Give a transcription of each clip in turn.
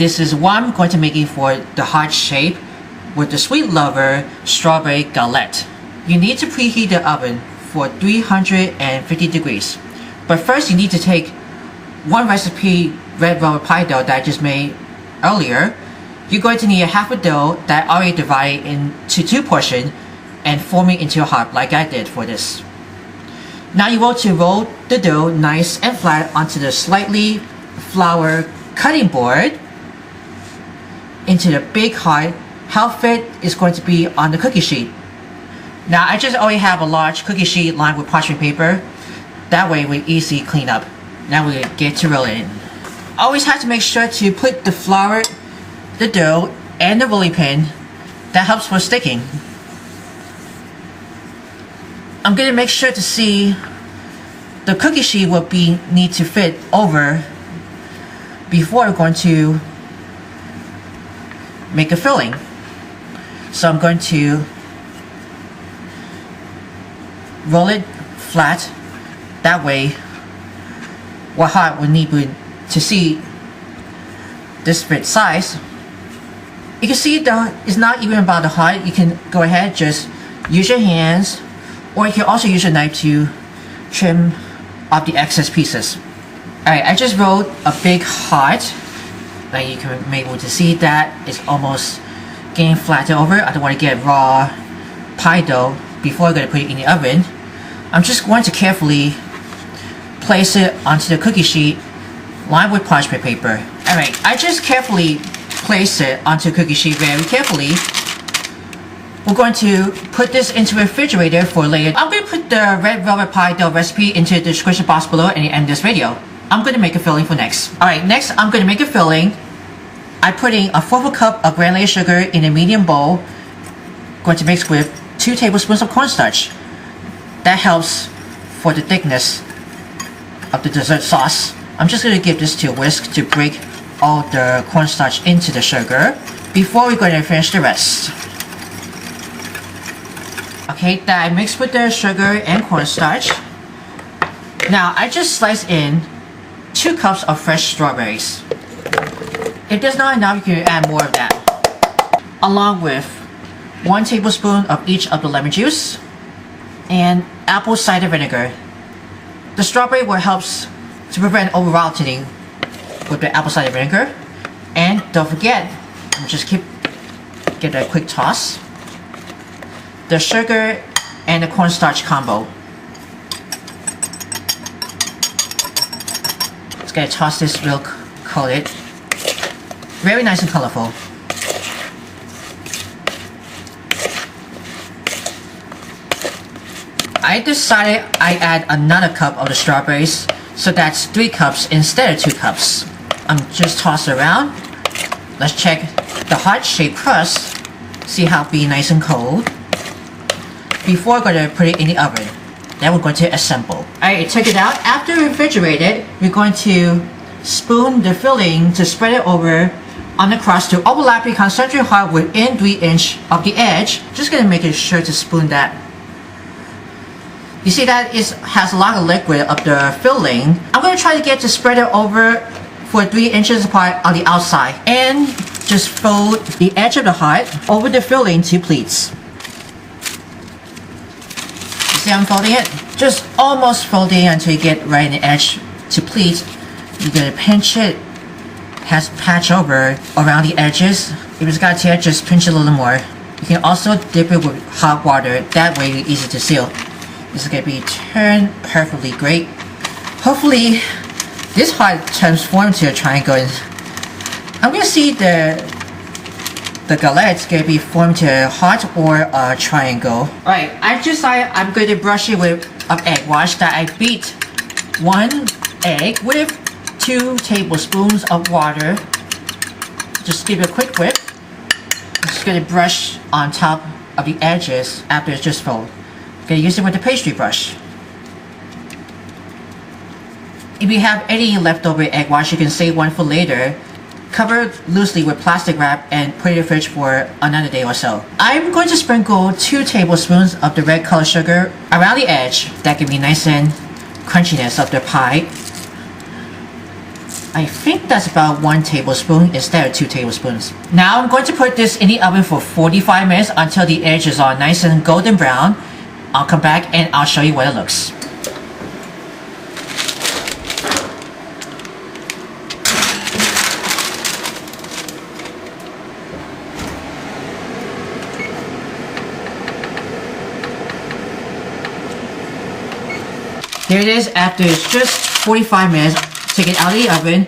this is what I'm going to make it for the heart shape with the Sweet Lover Strawberry Galette. You need to preheat the oven for 350 degrees. But first you need to take one recipe red velvet pie dough that I just made earlier. You're going to need a half a dough that I already divided into 2 portions and form it into a heart like I did for this. Now you want to roll the dough nice and flat onto the slightly flour cutting board into the big heart. How fit is going to be on the cookie sheet. Now I just already have a large cookie sheet lined with parchment paper. That way we easily clean up. Now we get to rolling. Always have to make sure to put the flour, the dough, and the rolling pin. That helps for sticking. I'm going to make sure to see the cookie sheet will need to fit over before we're going to make a filling. So I'm going to roll it flat. That way, what heart will need to see this fit size. You can see it's not even about the heart. You can go ahead, just use your hands, or you can also use your knife to trim off the excess pieces. Alright, I just rolled a big heart. Like you can be able to see that it's almost getting flattened over. I don't want to get raw pie dough before I'm going to put it in the oven. I'm just going to carefully place it onto the cookie sheet lined with parchment paper. Alright, I just carefully place it onto the cookie sheet very carefully. We're going to put this into the refrigerator for later. I'm going to put the red velvet pie dough recipe into the description box below and end this video. I'm going to make a filling for next. Alright, next I'm going to make a filling. I'm putting a 1/4 cup of granulated sugar in a medium bowl. Going to mix with 2 tablespoons of cornstarch. That helps for the thickness of the dessert sauce. I'm just going to give this to a whisk to break all the cornstarch into the sugar before we're going to finish the rest. Okay, that I mixed with the sugar and cornstarch. Now I just sliced in 2 cups of fresh strawberries. If there's not enough, you can add more of that. Along with 1 tablespoon of each of the lemon juice and apple cider vinegar. The strawberry will help to prevent over-volatility with the apple cider vinegar. And don't forget, just give that a quick toss. The sugar and the cornstarch combo. Just gonna toss this real coated. Very nice and colorful. I decided I add another cup of the strawberries, so that's 3 cups instead of 2 cups. I'm just toss it around. Let's check the heart-shaped crust. See how it be nice and cold. Before we're going to put it in the oven. Then we're going to assemble. Alright, take it out. After refrigerated, we're going to spoon the filling to spread it over on the crust to overlap the concentric heart within 3 inches of the edge. Just going to make sure to spoon that. You see that it has a lot of liquid of the filling. I'm going to try to get to spread it over for 3 inches apart on the outside. And just fold the edge of the heart over the filling to pleats. You see I'm folding it? Just almost folding until you get right in the edge to pleats. You're going to pinch it. Has patch over around the edges. If it's got tear, just pinch it a little more. You can also dip it with hot water. That way it's easy to seal. This is going to be turned perfectly great. Hopefully this heart transforms to a triangle. I'm going to see the galette is going to be formed to a heart or a triangle. Alright, I'm going to brush it with an egg wash that I beat 1 egg with 2 tablespoons of water. Just give it a quick whip. I'm just going to brush on top of the edges after it's just folded. I'm going to use it with the pastry brush. If you have any leftover egg wash, you can save one for later. Cover loosely with plastic wrap and put it in the fridge for another day or so. I'm going to sprinkle 2 tablespoons of the red color sugar around the edge. That gives me nice and crunchiness of the pie. I think that's about 1 tablespoon instead of 2 tablespoons. Now I'm going to put this in the oven for 45 minutes until the edges are nice and golden brown. I'll come back and I'll show you what it looks. There it is after just 45 minutes. Take it out of the oven.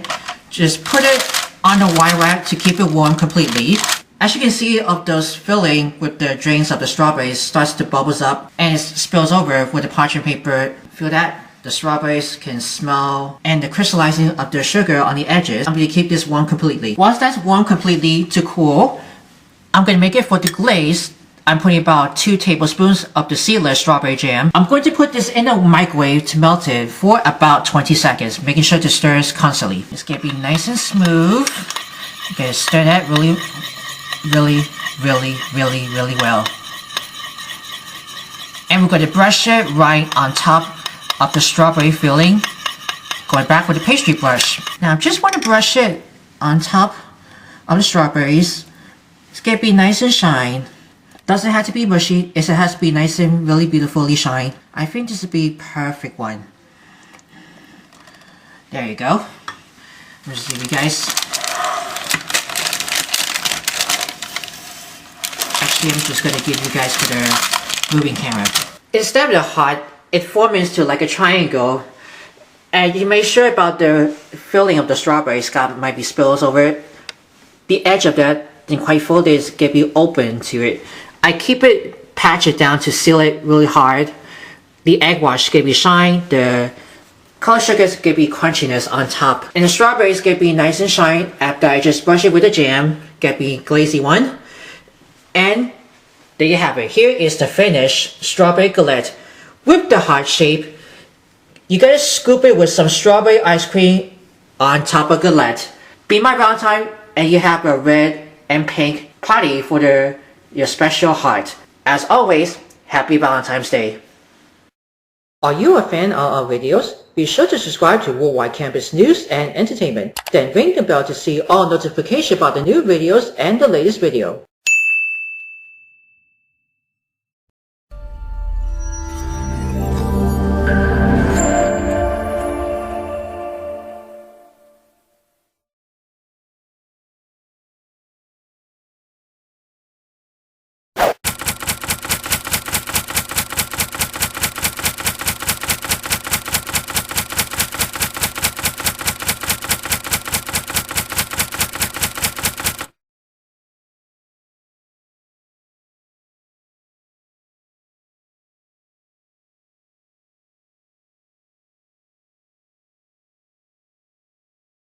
Just put it on the wire rack to keep it warm completely. As you can see, of those filling with the drains of the strawberries starts to bubbles up and it spills over with the parchment paper. Feel that? The strawberries can smell and the crystallizing of the sugar on the edges. I'm going to keep this warm completely. Once that's warm completely to cool, I'm going to make it for the glaze. I'm putting about 2 tablespoons of the seedless strawberry jam. I'm going to put this in the microwave to melt it for about 20 seconds, making sure to stir it constantly. It's going to be nice and smooth. You're going to stir that really well. And we're going to brush it right on top of the strawberry filling. Going back with the pastry brush. Now I just want to brush it on top of the strawberries. It's going to be nice and shine. Doesn't have to be mushy, it has to be nice and really beautifully shine. I think this would be perfect one. There you go. Let's see you guys. Actually, I'm just gonna give you guys for the moving camera. Instead of the heart, it forms into like a triangle. And you make sure about the filling of the strawberries might be spills over it. The edge of that isn't quite full, it's gonna be open to it. I keep it, patch it down to seal it really hard. The egg wash is gonna be shine. The color sugar is gonna be crunchiness on top. And the strawberries gonna be nice and shine after I just brush it with the jam. Gonna be glazy one. And there you have it. Here is the finished strawberry galette with the heart shape. You gotta scoop it with some strawberry ice cream on top of galette. Be my Valentine and you have a red and pink party for your special heart. As always, happy Valentine's Day. Are you a fan of our videos? Be sure to subscribe to Worldwide Campus News and Entertainment. Then ring the bell to see all notifications about the new videos and the latest video.